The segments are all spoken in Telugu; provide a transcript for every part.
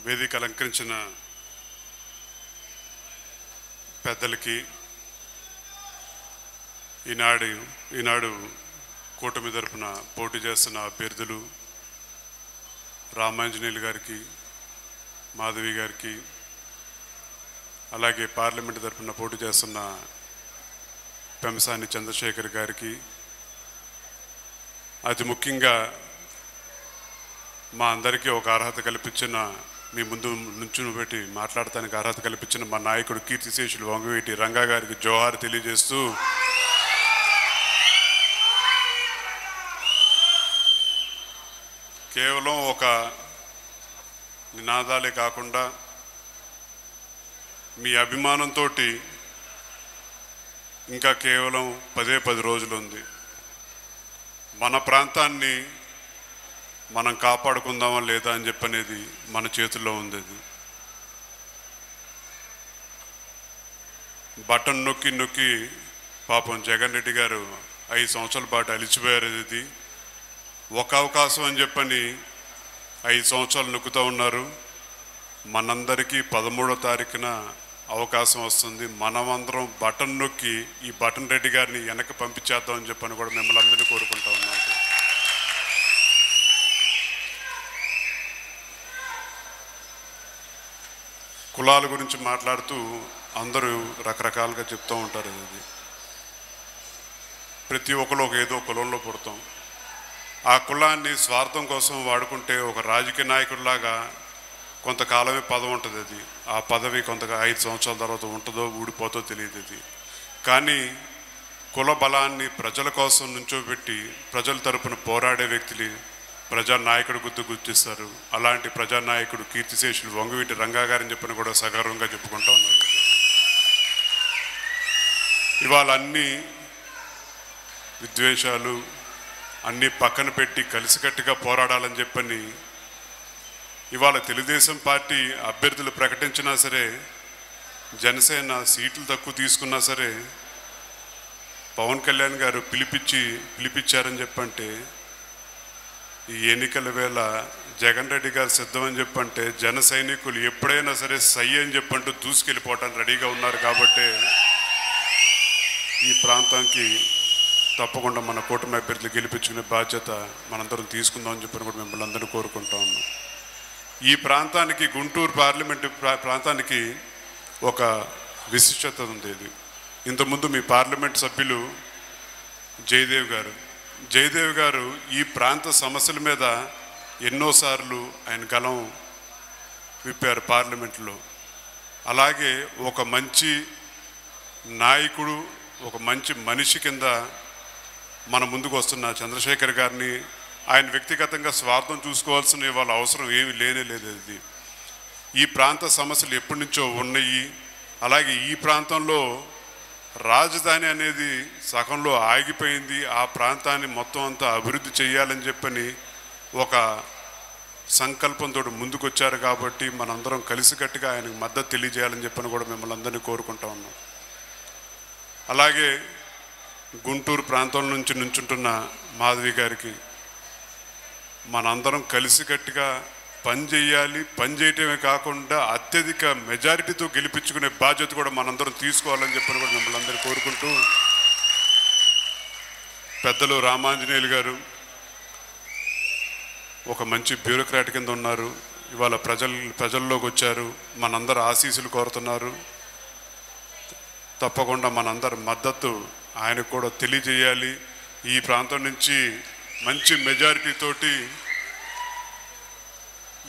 వేదిక అలంకరించిన పెద్దలకి ఈనాడు కూటమి తరపున పోటీ చేస్తున్న అభ్యర్థులు రామాంజనేయులు గారికి, మాధవి గారికి, అలాగే పార్లమెంటు తరపున పోటీ చేస్తున్న పెంసాని చంద్రశేఖర్ గారికి, అతి ముఖ్యంగా మా అందరికీ ఒక అర్హత కల్పించిన, మీ ముందు నుంచుని పెట్టి మాట్లాడటానికి అర్హత కల్పించిన మా నాయకుడు కీర్తిశేషులు వంగవీటి రంగా గారికి జోహార్ తెలియజేస్తూ, కేవలం ఒక నినాదాలే కాకుండా మీ అభిమానంతో ఇంకా కేవలం 10 రోజులు ఉంది. మన ప్రాంతాన్ని మనం కాపాడుకుందామా లేదా అని చెప్పనేది మన చేతుల్లో ఉంది. అది బటన్ నొక్కి నొక్కి పాపం జగన్ రెడ్డి గారు 5 సంవత్సరాల పాటు అలిచిపోయారు. ఇది ఒక అవకాశం అని చెప్పని 5 సంవత్సరాలు నొక్కుతూ ఉన్నారు. మనందరికీ 13వ తారీఖున అవకాశం వస్తుంది. మనమందరం బటన్ నొక్కి ఈ బటన్ రెడ్డి గారిని వెనక్కి పంపించేద్దామని చెప్పని కూడా మిమ్మల్ని అందరినీ కోరుకుంటా ఉన్నాను. కులాల గురించి మాట్లాడుతూ అందరూ రకరకాలుగా చెప్తూ ఉంటారు. అది ప్రతి ఒక్కరు ఏదో కులంలో పుడతాం. ఆ కులాన్ని స్వార్థం కోసం వాడుకుంటే ఒక రాజకీయ నాయకుడిలాగా కొంతకాలమే పదవి ఉంటుంది. అది ఆ పదవి 5 సంవత్సరాల తర్వాత ఉంటుందో ఊడిపోతో తెలియదు. అది కానీ కుల బలాన్ని ప్రజల కోసం నుంచోబెట్టి ప్రజల తరపున పోరాడే వ్యక్తులు ప్రజానాయకుడు గుర్తిస్తారు. అలాంటి ప్రజానాయకుడు కీర్తిశేషులు వంగవీటి రంగా గారిని చెప్పిన కూడా సగర్వంగా చెప్పుకుంటా ఉన్నారు. ఇవాళ అన్ని విద్వేషాలు అన్నీ పక్కన పెట్టి కలిసికట్టుగా పోరాడాలని చెప్పని ఇవాళ తెలుగుదేశం పార్టీ అభ్యర్థులు ప్రకటించినా సరే, జనసేన సీట్లు తక్కువ తీసుకున్నా సరే, పవన్ కళ్యాణ్ గారు పిలిపించారని చెప్పంటే, ఈ ఎన్నికల వేళ జగన్ రెడ్డి గారు సిద్ధమని చెప్పంటే జన సైనికులు ఎప్పుడైనా సరే సై అని చెప్పంటూ దూసుకెళ్ళిపోవటానికి రెడీగా ఉన్నారు. కాబట్టి ఈ ప్రాంతానికి తప్పకుండా మన కూటమి అభ్యర్థులు గెలిపించుకునే బాధ్యత మనందరం తీసుకుందామని చెప్పని కూడా మిమ్మల్ని అందరూ కోరుకుంటా ఉన్నాం. ఈ ప్రాంతానికి, గుంటూరు పార్లమెంటు ప్రాంతానికి ఒక విశిష్టత ఉంది. ఇది ఇంతకుముందు మీ పార్లమెంట్ సభ్యులు జయదేవ్ గారు ఈ ప్రాంత సమస్యల మీద ఎన్నోసార్లు ఆయన గలం విప్పారు పార్లమెంట్లో. అలాగే ఒక మంచి నాయకుడు, ఒక మంచి మనిషి కింద మన ముందుకు వస్తున్న చంద్రశేఖర్ గారిని ఆయన వ్యక్తిగతంగా స్వార్థం చూసుకోవాల్సిన వాళ్ళ అవసరం ఏమీ లేదు. ఇది ఈ ప్రాంత సమస్యలు ఎప్పటి నుంచో ఉన్నాయి. అలాగే ఈ ప్రాంతంలో రాజధాని అనేది సగంలో ఆగిపోయింది. ఆ ప్రాంతాన్ని మొత్తం అంతా అభివృద్ధి చేయాలని చెప్పని ఒక సంకల్పంతో ముందుకొచ్చారు. కాబట్టి మనందరం కలిసికట్టుగా ఆయనకు మద్దతు తెలియజేయాలని చెప్పని కూడా మిమ్మల్ని అందరినీ కోరుకుంటా ఉన్నాం. అలాగే గుంటూరు ప్రాంతం నుంచి నుంచుంటున్న మాధవి గారికి మనందరం కలిసికట్టుగా పనిచేయాలి. పనిచేయటమే కాకుండా అత్యధిక మెజారిటీతో గెలిపించుకునే బాధ్యత కూడా మనందరం తీసుకోవాలని చెప్పని కూడా మిమ్మల్ని అందరూ కోరుకుంటూ, పెద్దలు రామాంజనేయులు గారు ఒక మంచి బ్యూరోక్రాట్ కింద ఉన్నారు. ఇవాళ ప్రజల్లోకి వచ్చారు. మనందరూ ఆశీస్సులు కోరుతున్నారు. తప్పకుండా మనందరి మద్దతు ఆయనకు కూడా తెలియజేయాలి. ఈ ప్రాంతం నుంచి మంచి మెజారిటీతోటి,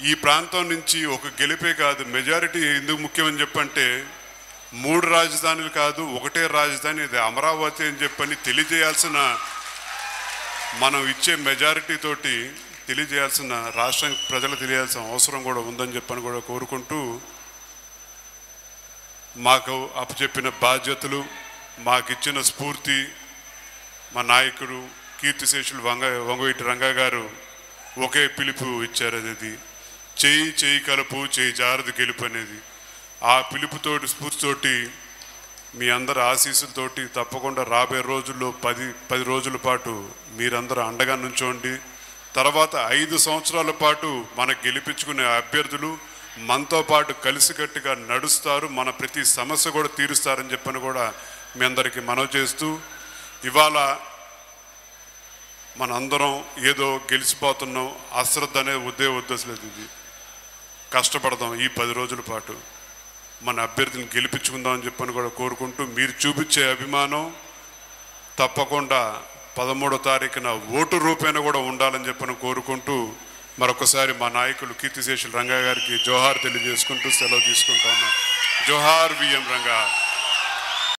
ఈ ప్రాంతం నుంచి ఒక గెలిపే కాదు, మెజారిటీ ఎందుకు ముఖ్యమని చెప్పంటే 3 రాజధానులు కాదు, ఒకటే రాజధాని, ఇది అమరావతి అని చెప్పని తెలియజేయాల్సిన, మనం ఇచ్చే మెజారిటీతోటి తెలియజేయాల్సిన, రాష్ట్రం ప్రజలకు తెలియాల్సిన అవసరం కూడా ఉందని చెప్పని కూడా కోరుకుంటూ, మాకు అప్పచెప్పిన బాధ్యతలు, మాకిచ్చిన స్ఫూర్తి మా నాయకుడు కీర్తిశేషులు వంగవీటి రంగా గారు ఒకే పిలుపు ఇచ్చారు. అది చేయి కలుపు, చేయి జారదు గెలుపు అనేది. ఆ పిలుపుతోటి, స్ఫూర్తితోటి, మీ అందరి ఆశీస్సులతోటి తప్పకుండా రాబోయే రోజుల్లో 10 రోజుల పాటు మీరందరూ అండగా నుంచోండి. తర్వాత 5 సంవత్సరాల పాటు మనకు గెలిపించుకునే అభ్యర్థులు, మనతో పాటు కలిసికట్టుగా నడుస్తారు, మన ప్రతి సమస్య కూడా తీరుస్తారని చెప్పని కూడా మీ అందరికీ మనవి చేస్తూ, ఇవాళ మనందరం ఏదో గెలిచిపోతున్నాం అశ్రద్ధ అనే ఉద్దేశం లేదు. ఇది కష్టపడదాం, ఈ 10 రోజుల పాటు మన అభ్యర్థిని గెలిపించుకుందామని చెప్పని కూడా కోరుకుంటూ, మీరు చూపించే అభిమానం తప్పకుండా 13వ తారీఖున ఓటు రూపేణ కూడా ఉండాలని చెప్పని కోరుకుంటూ, మరొకసారి మా నాయకులు కీర్తిశేషులు రంగా గారికి జోహార్ తెలియజేసుకుంటూ సెలవు తీసుకుంటా ఉన్నాం. జోహార్ విఎం రంగా.